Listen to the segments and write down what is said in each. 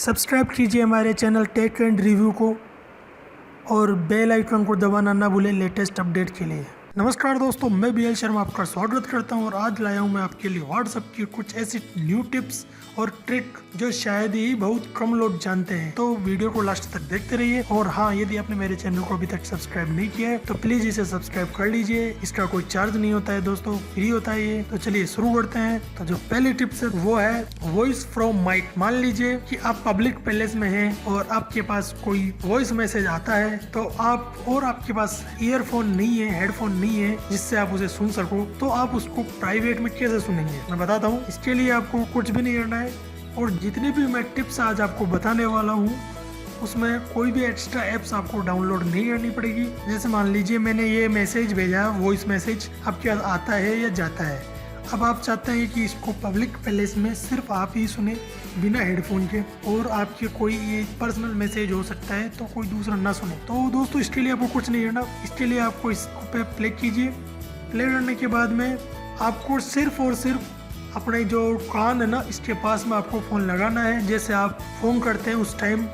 Subscribe कीजिए हमारे channel take and review को और बेल आइकन को दबाना ना भूलें लेटेस्ट अपडेट के लिए। नमस्कार दोस्तों, मैं बीएल शर्मा आपका स्वागत करता हूं और आज लाया हूं मैं आपके लिए व्हाट्सएप की कुछ ऐसी न्यू टिप्स और ट्रिक जो शायद ही बहुत कम लोग जानते हैं। तो वीडियो को लास्ट तक देखते रहिए। और हाँ, यदि आपने मेरे चैनल को अभी तक सब्सक्राइब नहीं किया है तो प्लीज इसे सब्सक्राइब कर लीजिए। इसका कोई चार्ज नहीं होता है दोस्तों, फ्री होता है ये। तो चलिए शुरू करते हैं। तो जो पहली टिप्स है वो है वॉइस फ्रॉम माइक। मान लीजिए कि आप पब्लिक प्लेस में हैं और आपके पास कोई वॉइस मैसेज आता है तो आपके पास ईयरफोन नहीं है, हेडफोन नहीं है जिससे आप उसे सुन सको, तो आप उसको प्राइवेट में कैसे सुनेंगे मैं बताता हूँ। इसके लिए आपको कुछ भी नहीं करना है और जितनी भी मैं टिप्स आज आपको बताने वाला हूँ उसमें कोई भी एक्स्ट्रा एप्स आपको डाउनलोड नहीं करनी पड़ेगी। जैसे मान लीजिए मैंने ये मैसेज भेजा, वॉइस मैसेज आपके पास आता है या जाता है। अब आप चाहते हैं कि इसको पब्लिक प्लेस में सिर्फ आप ही सुने बिना हेडफोन के, और आपके कोई ये पर्सनल मैसेज हो सकता है तो कोई दूसरा ना सुने। तो दोस्तों इसके लिए आपको कुछ नहीं करना। इसके लिए आपको इसको पे प्ले कीजिए। प्ले करने के बाद में आपको सिर्फ और सिर्फ अपने जो कान है ना, इसके पास में आपको फ़ोन लगाना है। जैसे आप फ़ोन करते हैं उस टाइम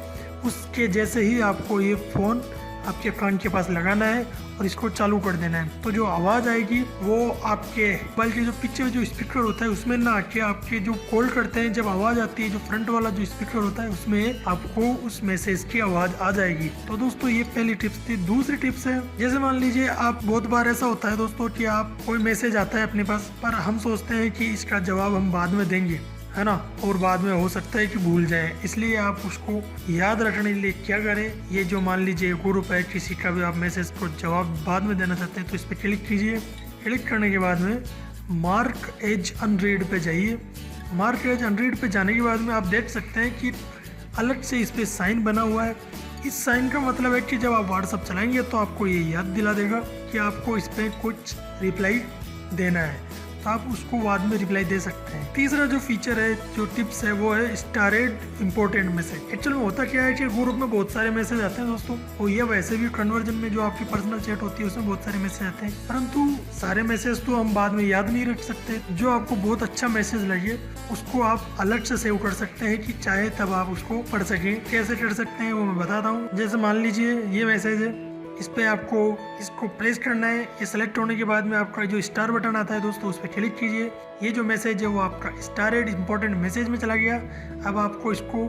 उसके जैसे ही आपको ये फ़ोन आपके कान के पास लगाना है और इसको चालू कर देना है। तो जो आवाज़ आएगी वो आपके मोबाइल के जो पीछे जो स्पीकर होता है उसमें ना आके आपके जो कॉल करते हैं, जब आवाज़ आती है जो फ्रंट वाला जो स्पीकर होता है उसमें आपको उस मैसेज की आवाज़ आ जाएगी। तो दोस्तों ये पहली टिप्स थी। दूसरी टिप्स है, जैसे मान लीजिए आप बहुत बार ऐसा होता है दोस्तों कि आप कोई मैसेज आता है अपने पास, पर हम सोचते हैं कि इसका जवाब हम बाद में देंगे, है ना, और बाद में हो सकता है कि भूल जाए। इसलिए आप उसको याद रखने के लिए क्या करें, ये जो मान लीजिए ग्रुप है, किसी का भी आप मैसेज को जवाब बाद में देना चाहते हैं तो इस पर क्लिक कीजिए। क्लिक करने के बाद में मार्क एज अनरीड पे जाइए। मार्क एज अनरीड पे जाने के बाद में आप देख सकते हैं कि अलग से इस पर साइन बना हुआ है। इस साइन का मतलब है कि जब आप व्हाट्सअप चलाएंगे तो आपको ये याद दिला देगा कि आपको इस पर कुछ रिप्लाई देना है, तो आप उसको बाद में रिप्लाई दे सकते हैं। तीसरा जो फीचर है, जो टिप्स है, वो है स्टारेड इंपॉर्टेंट मैसेज। एक्चुअल में होता क्या है कि ग्रुप में बहुत सारे मैसेज आते हैं दोस्तों, और ये वैसे भी कन्वर्जन में जो आपकी पर्सनल चैट होती है उसमें बहुत सारे मैसेज आते हैं, परंतु सारे मैसेज तो हम बाद में याद नहीं रख सकते। जो आपको बहुत अच्छा मैसेज लगे उसको आप अलग से सेव कर सकते हैं कि चाहे तब आप उसको पढ़ सकें। कैसे कर सकते हैं वो मैं बताता हूँ। जैसे मान लीजिए ये मैसेज है, इस पे आपको इसको प्रेस करना है। ये सेलेक्ट होने के बाद में आपका जो स्टार बटन आता है दोस्तों उस पर क्लिक कीजिए। ये जो मैसेज है वो आपका स्टारेड इंपॉर्टेंट मैसेज में चला गया। अब आपको इसको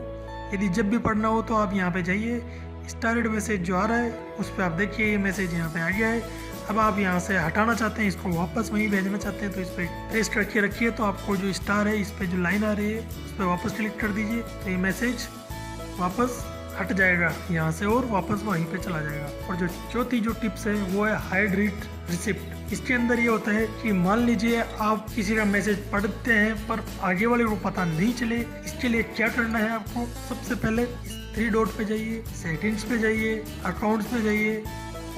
यदि जब भी पढ़ना हो तो आप यहाँ पे जाइए, स्टारेड मैसेज जो आ रहा है उस पर आप देखिए ये मैसेज यहाँ पे आ गया है। अब आप यहाँ से हटाना चाहते हैं, इसको वापस वहीं भेजना चाहते हैं तो इस पर प्रेस करके रखिए। तो आपको जो स्टार है इस पर जो लाइन आ रही है उस पर वापस क्लिक कर दीजिए, तो ये मैसेज वापस हट जाएगा यहाँ से और वापस वहीं पे चला जाएगा। और जो चौथी जो टिप्स है वो है हाइड रीड रिसिप्ट। इसके अंदर ये होता है कि मान लीजिए आप किसी का मैसेज पढ़ते हैं पर आगे वाले को पता नहीं चले। इसके लिए क्या करना है, आपको सबसे पहले इस 3 डॉट पे जाइए, सेटिंग्स पे जाइए, अकाउंट्स पे जाइए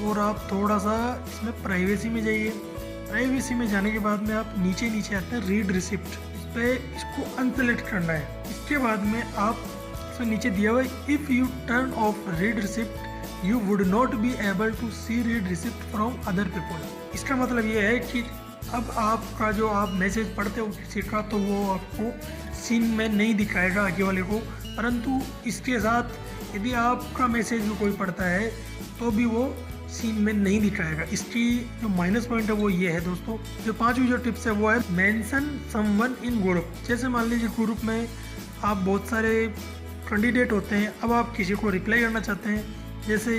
और आप थोड़ा सा इसमें प्राइवेसी में जाइए। प्राइवेसी में जाने के बाद में आप नीचे आते हैं रीड रिसिप्ट, इस पर इसको अनसेलेक्ट करना है। इसके बाद में आप नीचे दिया हुआ है if you turn off read receipt you would not be able to see read receipt from other people. इसका मतलब ये है कि अब आपका जो आप मैसेज पढ़ते हो किसी का तो वो आपको सीन में नहीं दिखाएगा आगे वाले को, परंतु इसके साथ यदि आपका मैसेज भी कोई पढ़ता है तो भी वो सीन में नहीं दिखाएगा। इसकी जो माइनस पॉइंट है वो ये है दोस्तों। जो 5वीं जो टिप्स है वो है मेंशन समवन इन ग्रुप। जैसे मान लीजिए ग्रुप में आप बहुत सारे कैंडिडेट होते हैं, अब आप किसी को रिप्लाई करना चाहते हैं, जैसे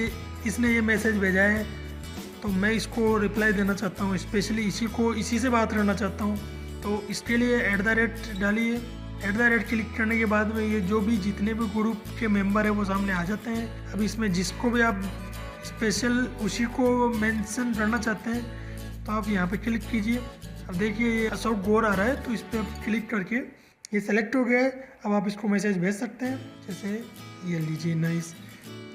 इसने ये मैसेज भेजा है तो मैं इसको रिप्लाई देना चाहता हूँ, स्पेशली इसी से बात करना चाहता हूँ, तो इसके लिए @ डालिए। @ क्लिक करने के बाद में ये जो भी जितने भी ग्रुप के मेंबर है वो सामने आ जाते हैं। अब इसमें जिसको भी आप स्पेशल उसी को मेंशन करना चाहते हैं तो आप यहाँ पे क्लिक कीजिए। अब देखिए ये अशोक गौर आ रहा है तो इस पर क्लिक करके ये सेलेक्ट हो गया है। अब आप इसको मैसेज भेज सकते हैं, जैसे ये लीजिए नाइस,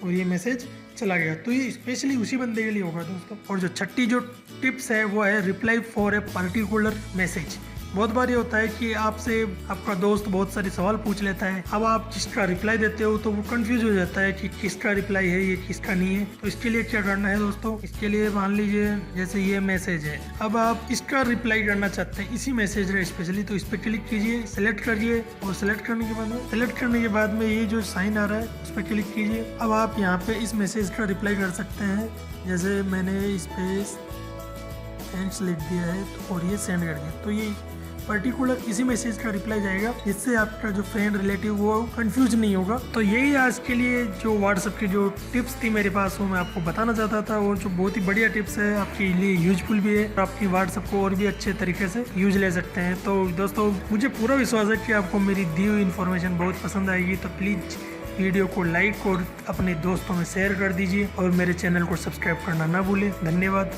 और ये मैसेज चला गया। तो ये स्पेशली उसी बंदे के लिए होगा दोस्तों। और जो छठी जो टिप्स है वो है reply for a particular message. बहुत बार ये होता है कि आपसे आपका दोस्त बहुत सारे सवाल पूछ लेता है, अब आप जिसका रिप्लाई देते हो तो वो कंफ्यूज हो जाता है कि किसका रिप्लाई है, ये किसका नहीं है। तो इसके लिए क्या करना है दोस्तों, इसके लिए मान लीजिए जैसे ये मैसेज है, अब आप इसका रिप्लाई करना चाहते हैं इसी मैसेज में स्पेशली, तो इस पर क्लिक कीजिए, सेलेक्ट करिए और सेलेक्ट करने के बाद में ये जो साइन आ रहा है उस पर क्लिक कीजिए। अब आप यहाँ पे इस मैसेज का रिप्लाई कर सकते हैं, जैसे मैंने इस पे थैंक्स लिख दिया है तो और ये सेंड कर दिया, तो ये पर्टिकुलर इसी मैसेज का रिप्लाई जाएगा, जिससे आपका जो फ्रेंड रिलेटिव वो कंफ्यूज नहीं होगा। तो यही आज के लिए जो व्हाट्सएप की जो टिप्स थी मेरे पास वो मैं आपको बताना चाहता था, और जो बहुत ही बढ़िया टिप्स है, आपके लिए यूजफुल भी है, आपकी व्हाट्सएप को और भी अच्छे तरीके से यूज ले सकते हैं। तो दोस्तों मुझे पूरा विश्वास है कि आपको मेरी दी हुई इन्फॉर्मेशन बहुत पसंद आएगी, तो प्लीज़ वीडियो को लाइक और अपने दोस्तों में शेयर कर दीजिए और मेरे चैनल को सब्सक्राइब करना ना भूलें। धन्यवाद।